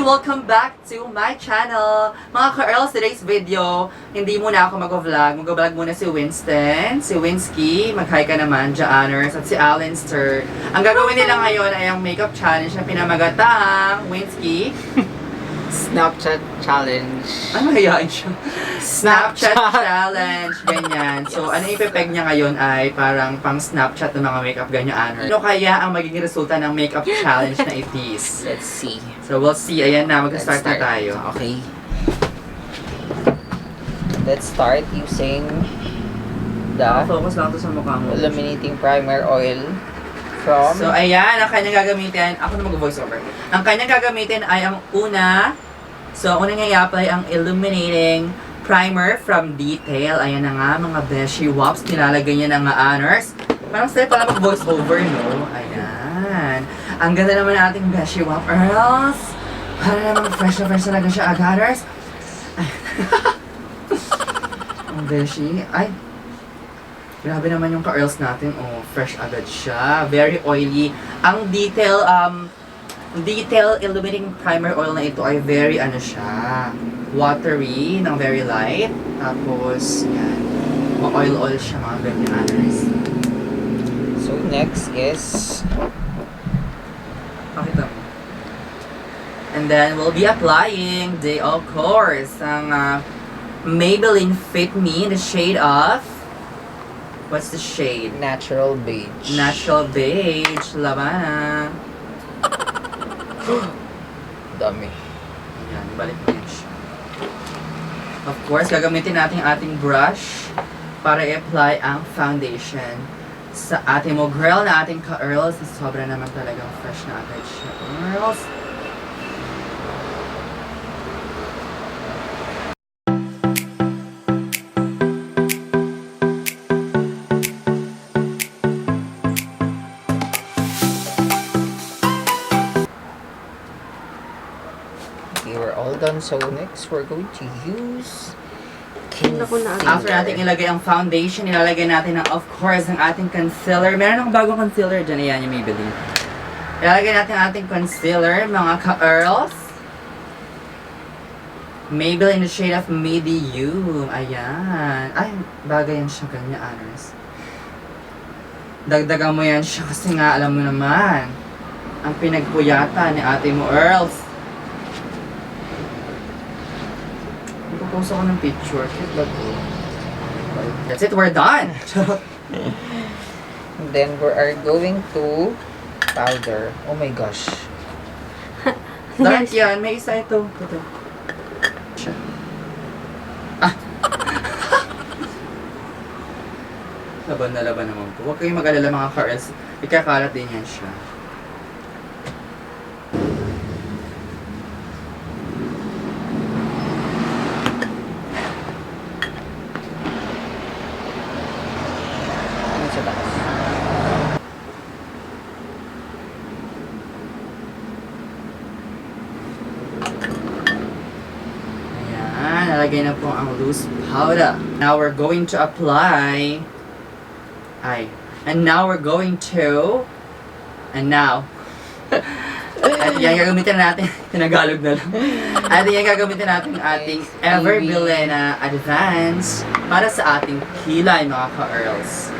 Welcome back to my channel! Mga ka-Earls, today's video, hindi muna ako mag-vlog. Mag-vlog muna si Winston, si Winsky, mag-hi ka naman, Jaaners, at si Allenster. Ang gagawin nila ngayon ay ang makeup challenge na pinamagatang Winsky. Snapchat challenge. Ano hayain siya? Snapchat challenge, ganyan. So, ano ipepeg niya ngayon ay parang pang Snapchat ng mga makeup ganyan. Ano kaya ang magiging resulta ng makeup challenge na itis? Let's see. So, we'll see. Ayan na, mag-start na tayo. Okay. Let's start using the Focus lang to sa mukha mo. illuminating primer oil from... So, ayan, ang kanyang gagamitin, ako na mag-voice over. Ang kanyang gagamitin ay ang una, so, una niya i-apply ang illuminating primer from Detail. Ayan na nga, mga beshi wops, nilalagay niya ng honors. Parang style pala mag-voice over, no? Ayan. Ang ganda naman ng ating beshi wop, Earls. Para naman fresh na fresh talaga siya, honors. Ang beshi, ay. Grabe naman yung ka-Earls natin. Oh, fresh agad siya. Very oily. Ang Detail Illuminating Primer Oil na ito ay very ano siya. Watery, ng very light. Tapos, yan. Ma-oil siya, mga ganyan honors. So, next is... Pakita mo. And then, we'll be applying the, of course, ang Maybelline Fit Me in the shade of... What's the shade? Natural beige. Natural Beige. Laban. Dami. Yan, balik mo yun siya. Of course, gagamitin natin yung ating brush para i-apply ang foundation sa ating mo girl na ating ka-Earls. Sobra naman talagang fresh na agad siya. Earls. Done. So next, we're going to use After natin ilagay ang foundation, ilalagay natin ng, of course, ang ating concealer. Meron akong bagong concealer dyan. Ayan, yung Maybelline. Ilalagay natin ang ating concealer, mga ka-Earls. Maybelline in the shade of Medium. Ayan. Ay, bagay yan siya ganyan, honors. Dagdagan mo yan siya kasi nga, alam mo naman, ang pinagpuyata ni ate mo, Earls. Post ako ng picture. That's it, we're done! Then we are going to powder. Oh my gosh. Dark yan, may isa ito. Ito. Ah! Laban na laban naman po. Huwag kayong mag-alala mga ka-Earls. Ikakalat din yan siya. Nalagay na po ang loose powder. Now we're going to apply. And now we're going to. And now. At yan gagamitin natin. Tinagalog na lang. At yan gagamitin natin ating Everbilena Advance para sa ating kilay, mga ka-Earls.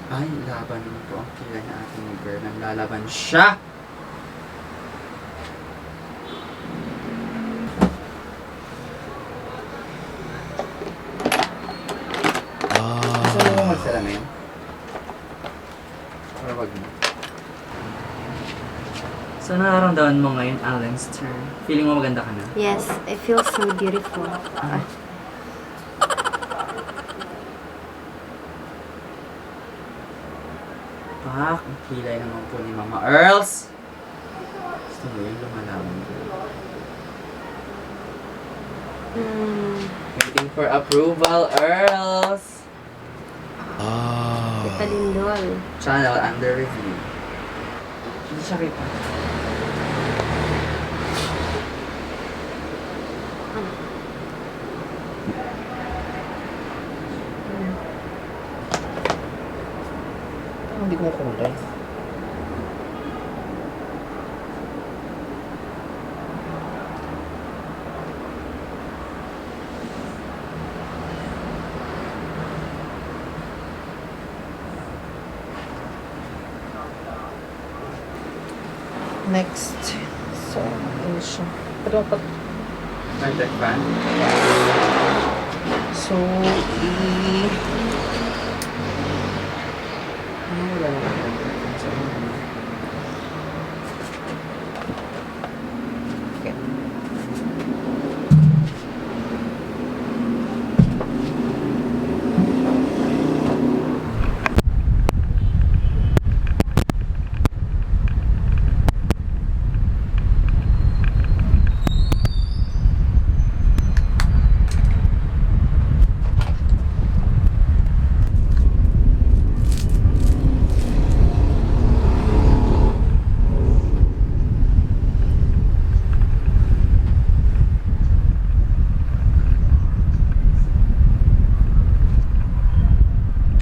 Ay, laban mo po ang kilay na ating girl. Naglalaban siya! Gusto mo magsalamin? Pero wag mo. So, nararamdaman mo ngayon, Allenster? Feeling mo maganda ka na? Yes, I feel so beautiful. Ay. Pak, ang kilay naman po ni Mama Earls. Gusto mo yun, lumalaman ko. Waiting for approval, Earls. Palindol. Channel under review. Hindi siya kita. kumukulay. Next. So, ano siya? Pero pag... Contact fan. So, Wala na contact fan sa mga. okay.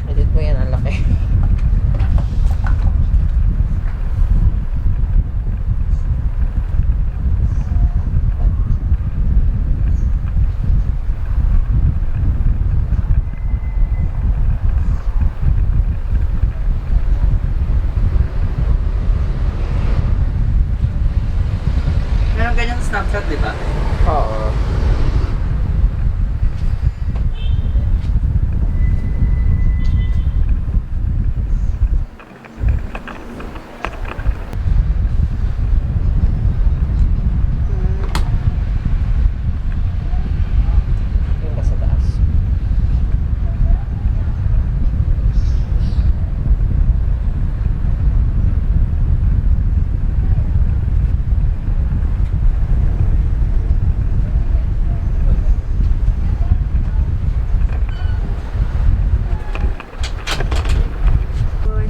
Edit mo yan, ang laki. Meron ganyang Snapchat, di ba? Oo. Yung ba sa taas? Uy.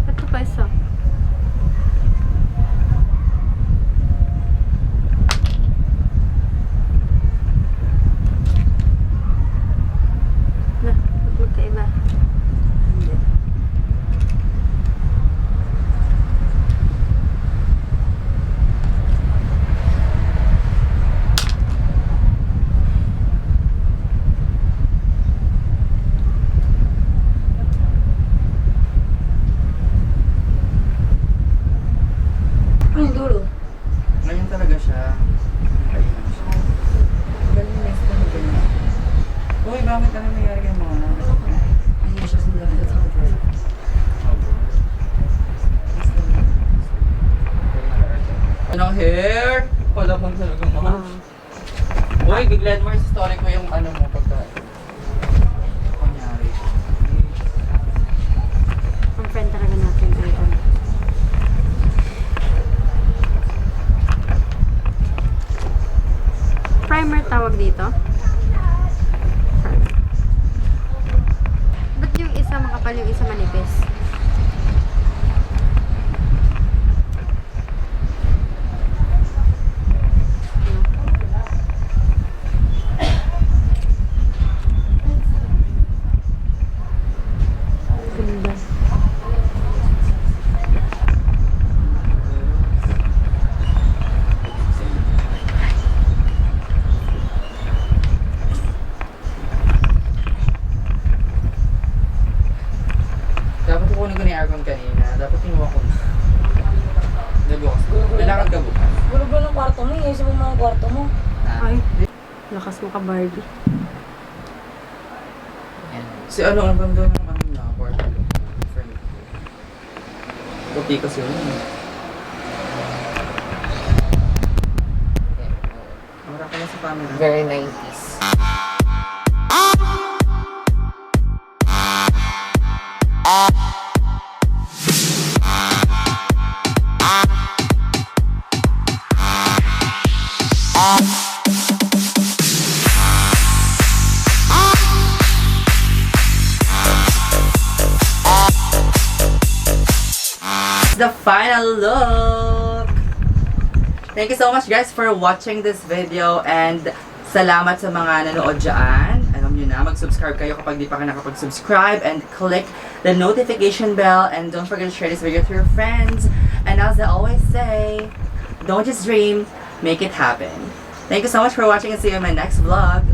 Ito pa isa. Na, magkaiba. Hindi. Ano yung dulo? Ganyan talaga siya. Ganyan siya. Ganyan next time ganyan. Uy, bakit ano nangyari kay mga? Ayun siya sa dami sa kapatid. Anong hair? Wala bang talaga mga. Uy, biglan mo yung story ko yung ano mo pagka. Kunyari. Ang friend talaga natin ay ano. Primer tawag dito? Primer. Ba't yung isa makapal, yung isa manipis? Ganda. Dapat kukunin ko ni Argon kanina. Dapat kinuha ko na. Nagbukas ko. Lalakad ka bukas. Gulo-gulo ng kwarto mo, iisip mo mga kwarto mo. Ha? Ay, lakas mo ka, Barbie. Yan. Si ano, ang ganda ng ano na, kwarto. Friend ko. Puti kasi yun. Yan. Mara ka lang sa camera. Very 90s. The final look! Thank you so much guys for watching this video and salamat sa mga nanood dyan. Alam nyo na, mag-subscribe kayo kapag di pa kayo nakapag-subscribe and click the notification bell and don't forget to share this video to your friends. And as I always say, don't just dream, make it happen. Thank you so much for watching and see you in my next vlog.